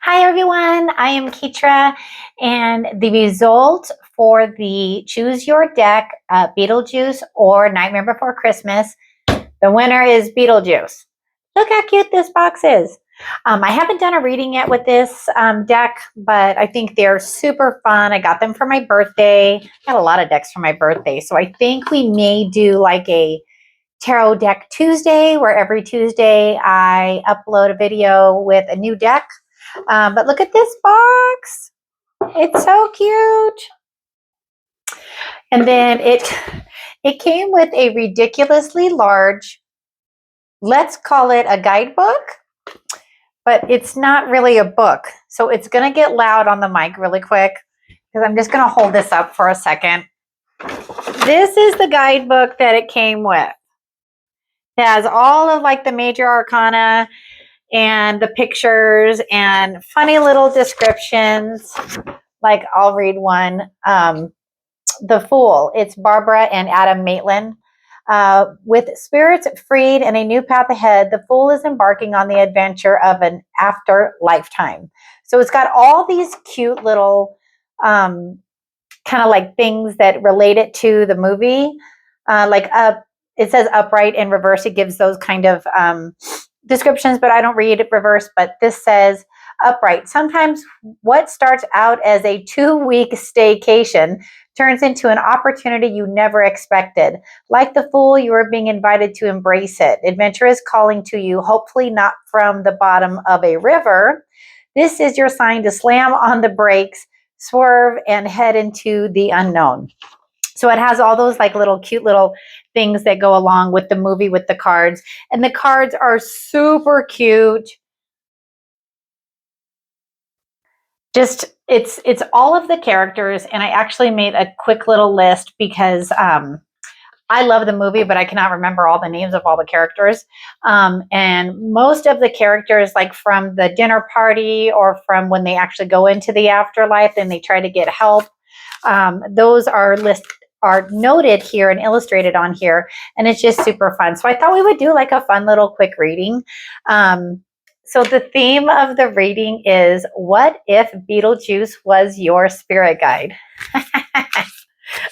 Hi everyone, I am Keetra, and the result for the Choose Your Deck Beetlejuice or Nightmare Before Christmas, the winner is Beetlejuice. Look how cute this box is. I haven't done a reading yet with this deck, but I think they're super fun. I got them for my birthday. I got a lot of decks for my birthday, so I think we may do like a Tarot Deck Tuesday, where every Tuesday I upload a video with a new deck. But look at this box. It's so cute. And then it came with a ridiculously large, let's call it a guidebook, but it's not really a book. So it's going to get loud on the mic really quick because I'm just going to hold this up for a second. This is the guidebook that it came with. It has all of like the major arcana and the pictures and funny little descriptions. Like I'll read one. The Fool. It's Barbara and Adam Maitland. With spirits freed and a new path ahead, the Fool is embarking on the adventure of an after lifetime. So it's got all these cute little kind of like things that relate it to the movie. It says upright in reverse. It gives those kind of descriptions, but I don't read reverse. But this says upright. Sometimes what starts out as a 2-week staycation turns into an opportunity you never expected. Like the Fool, you are being invited to embrace it. Adventure is calling to you, hopefully not from the bottom of a river. This is your sign to slam on the brakes, swerve, and head into the unknown. So it has all those like little cute little things that go along with the movie with the cards. And the cards are super cute. Just it's all of the characters, and I actually made a quick little list because I love the movie, but I cannot remember all the names of all the characters. And most of the characters, like from the dinner party or from when they actually go into the afterlife and they try to get help, those are noted here and illustrated on here, and it's just super fun. So I thought we would do like a fun little quick reading. So the theme of the reading is, what if Beetlejuice was your spirit guide?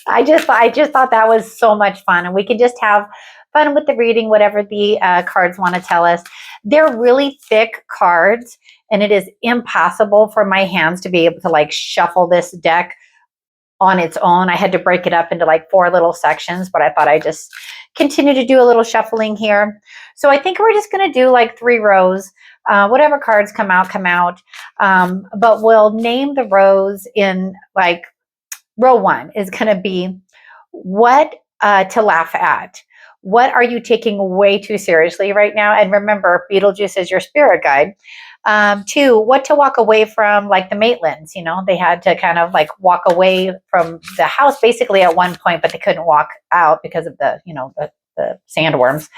I just thought that was so much fun, and we can just have fun with the reading, whatever the cards want to tell us. They're really thick cards, and it is impossible for my hands to be able to like shuffle this deck on its own. I had to break it up into like 4 little sections, but I thought I'd just continue to do a little shuffling here. So I think we're just going to do like 3 rows. Whatever cards come out, come out. But we'll name the rows in like row 1 is going to be what to laugh at. What are you taking way too seriously right now? And remember, Beetlejuice is your spirit guide. 2, what to walk away from, like the Maitlands. You know, they had to kind of like walk away from the house basically at one point, but they couldn't walk out because of the, you know, the sandworms.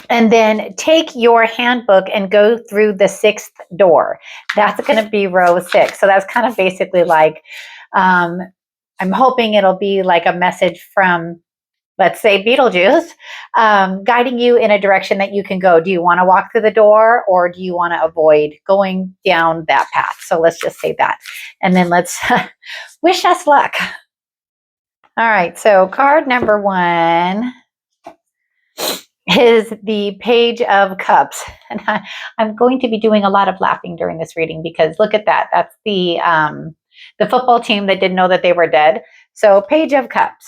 And then take your handbook and go through the 6th door. That's going to be row 6. So that's kind of basically like, I'm hoping it'll be like a message from, let's say, Beetlejuice, guiding you in a direction that you can go. Do you want to walk through the door, or do you want to avoid going down that path? So let's just say that. And then let's wish us luck. All right. So card number 1 is the Page of Cups. And I'm going to be doing a lot of laughing during this reading because look at that. That's the football team that didn't know that they were dead. So Page of Cups.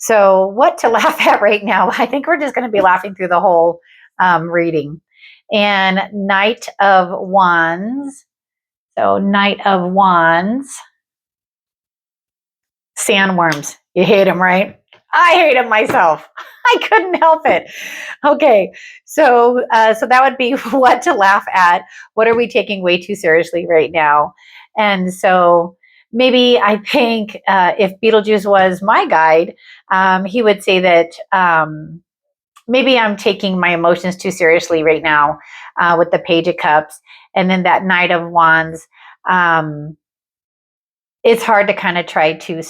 So what to laugh at right now? I think we're just going to be laughing through the whole reading. And Knight of Wands. So Knight of Wands. Sandworms. You hate them, right? I hate them myself. I couldn't help it. Okay, so that would be what to laugh at. What are we taking way too seriously right now? And so maybe I think if Beetlejuice was my guide, he would say that maybe I'm taking my emotions too seriously right now with the Page of Cups. And then that Knight of Wands, it's hard to kind of try to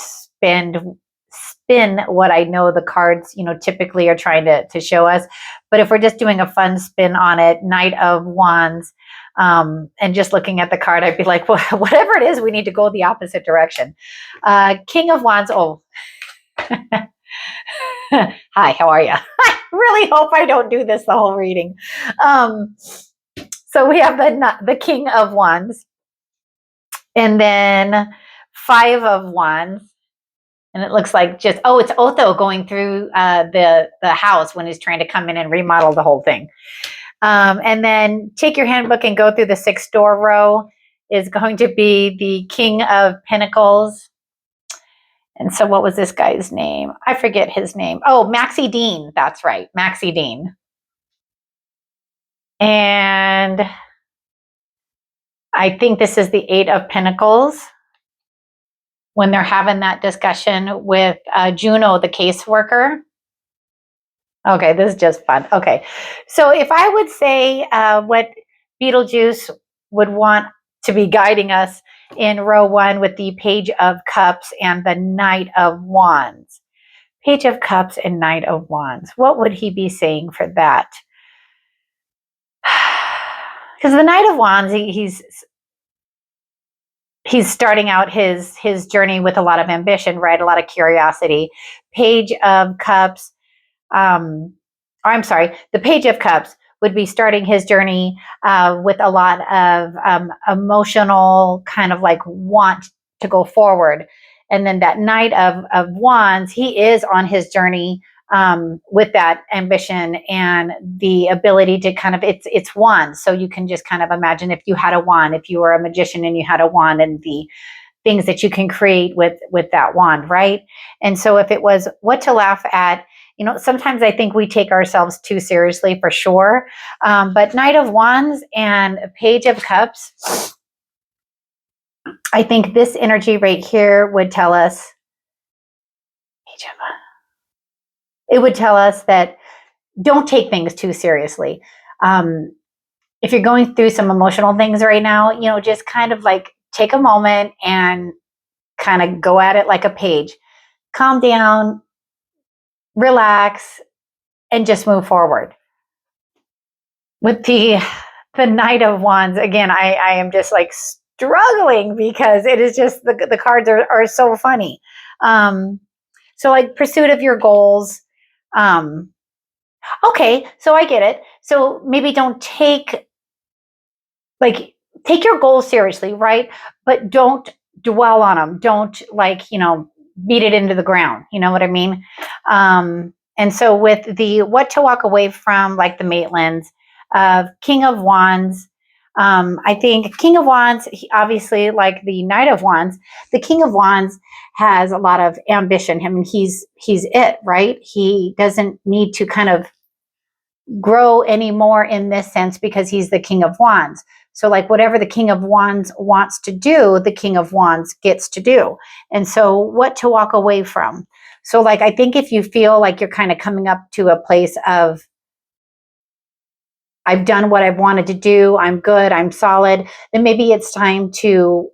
spin what I know the cards, you know, typically are trying to show us. But if we're just doing a fun spin on it, Knight of Wands, And just looking at the card, I'd be like, well, whatever it is, we need to go the opposite direction. King of Wands. Oh, hi, how are you? I really hope I don't do this the whole reading. So we have the King of Wands, and then 5 of Wands. And it looks like just, oh, it's Otho going through the house when he's trying to come in and remodel the whole thing. And then take your handbook and go through the 6th door row is going to be the King of Pentacles. And so what was this guy's name? I forget his name. Oh, Maxie Dean. That's right. Maxie Dean. And I think this is the 8 of Pentacles when they're having that discussion with Juno, the caseworker. Okay, this is just fun. Okay, so if I would say what Beetlejuice would want to be guiding us in row 1 with the Page of Cups and the Knight of Wands. Page of Cups and Knight of Wands. What would he be saying for that? Because the Knight of Wands, he's starting out his journey with a lot of ambition, right? A lot of curiosity. Page of Cups, I'm sorry, the Page of Cups would be starting his journey with a lot of emotional kind of like want to go forward. And then that Knight of Wands, he is on his journey with that ambition and the ability to kind of, it's wands. So you can just kind of imagine if you had a wand, if you were a magician and you had a wand, and the things that you can create with that wand, right? And so if it was what to laugh at, you know, sometimes I think we take ourselves too seriously, for sure. But Knight of Wands and Page of Cups, I think this energy right here would tell us, it would tell us that don't take things too seriously. If you're going through some emotional things right now, you know, just kind of like take a moment and kind of go at it like a page. Calm down, relax, and just move forward. With the Knight of Wands, again, I am just like struggling because it is just, the cards are so funny. So like pursuit of your goals. Okay, so I get it. So maybe don't take your goals seriously, right? But don't dwell on them. Don't beat it into the ground. You know what I mean? And so with the what to walk away from, like the Maitlands, King of Wands, I think King of Wands, obviously like the Knight of Wands, the King of Wands has a lot of ambition. I mean, he's it, right? He doesn't need to kind of grow anymore in this sense because he's the King of Wands. So like whatever the King of Wands wants to do, the King of Wands gets to do. And so what to walk away from. So like, I think if you feel like you're kind of coming up to a place of, I've done what I've wanted to do, I'm good, I'm solid, then maybe it's time to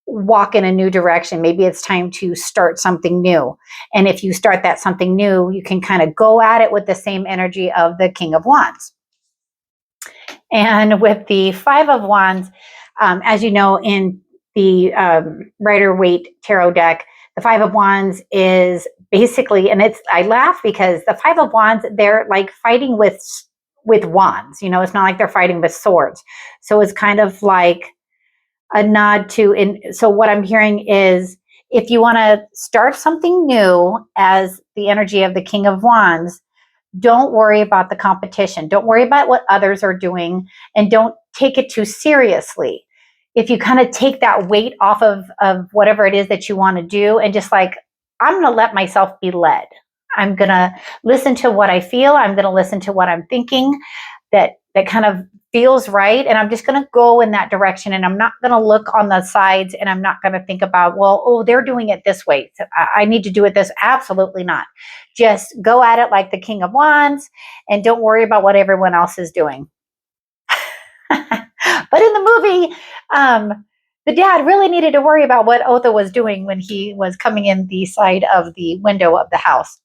walk in a new direction. Maybe it's time to start something new. And if you start that something new, you can kind of go at it with the same energy of the King of Wands. And with the 5 of Wands, as you know, in the Rider-Waite Tarot deck, the 5 of Wands is basically, and I laugh because the 5 of Wands, they're like fighting with wands. You know, it's not like they're fighting with swords. So it's kind of like a nod to, so what I'm hearing is, if you want to start something new as the energy of the King of Wands, don't worry about the competition. Don't worry about what others are doing, and don't take it too seriously. If you kind of take that weight off of whatever it is that you want to do, and just like, I'm going to let myself be led. I'm going to listen to what I feel. I'm going to listen to what I'm thinking that kind of feels right. And I'm just going to go in that direction. And I'm not going to look on the sides, and I'm not going to think about, well, oh, they're doing it this way, so I need to do it this. Absolutely not. Just go at it like the King of Wands, and don't worry about what everyone else is doing. But in the movie, the dad really needed to worry about what Otho was doing when he was coming in the side of the window of the house.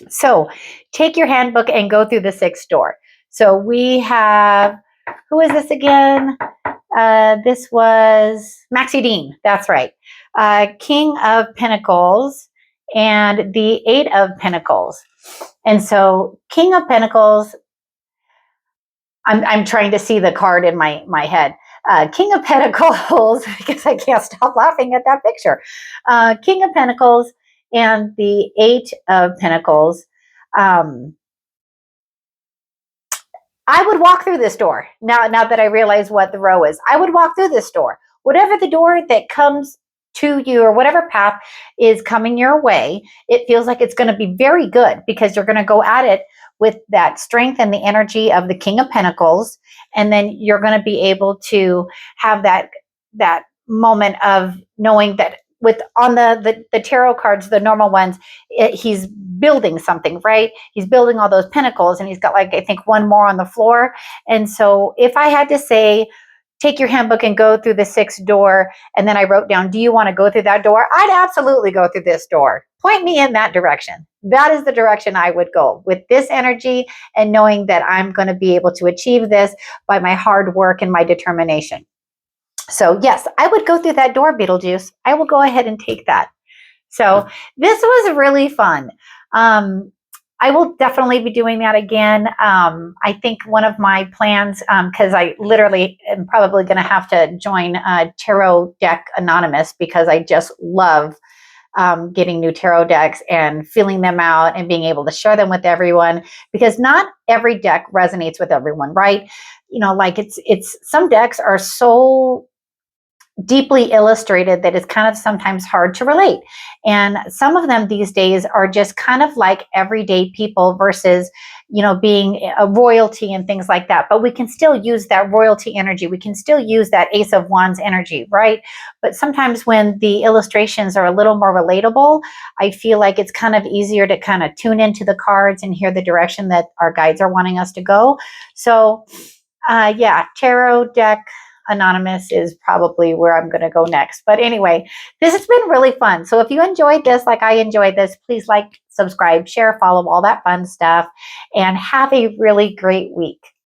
So take your handbook and go through the 6th door. So we have Who is this again? This was Maxie Dean. That's right. King of Pentacles and the Eight of Pentacles. And so King of Pentacles, I'm trying to see the card in my head. King of Pentacles, because I can't stop laughing at that picture. King of Pentacles and the Eight of Pentacles. I would walk through this door. Now that I realize what the row is, I would walk through this door. Whatever the door that comes to you or whatever path is coming your way, it feels like it's going to be very good because you're going to go at it with that strength and the energy of the King of Pentacles. And then you're going to be able to have that moment of knowing that with on the tarot cards, the normal ones, he's building something, right? He's building all those pentacles and he's got like, I think one more on the floor. And so if I had to say, take your handbook and go through the sixth door, and then I wrote down, do you want to go through that door? I'd absolutely go through this door. Point me in that direction. That is the direction I would go with this energy and knowing that I'm going to be able to achieve this by my hard work and my determination. So yes, I would go through that door, Beetlejuice. I will go ahead and take that. So this was really fun. I will definitely be doing that again. I think one of my plans, because I literally am probably going to have to join Tarot Deck Anonymous because I just love getting new tarot decks and filling them out and being able to share them with everyone, because not every deck resonates with everyone, right? You know, like it's some decks are so deeply illustrated that it's kind of sometimes hard to relate. And some of them these days are just kind of like everyday people versus, you know, being a royalty and things like that. But we can still use that royalty energy. We can still use that Ace of Wands energy, right? But sometimes when the illustrations are a little more relatable, I feel like it's kind of easier to kind of tune into the cards and hear the direction that our guides are wanting us to go. So yeah, Tarot Deck Anonymous is probably where I'm going to go next. But anyway, this has been really fun. So if you enjoyed this, like I enjoyed this, please like, subscribe, share, follow, all that fun stuff, and have a really great week.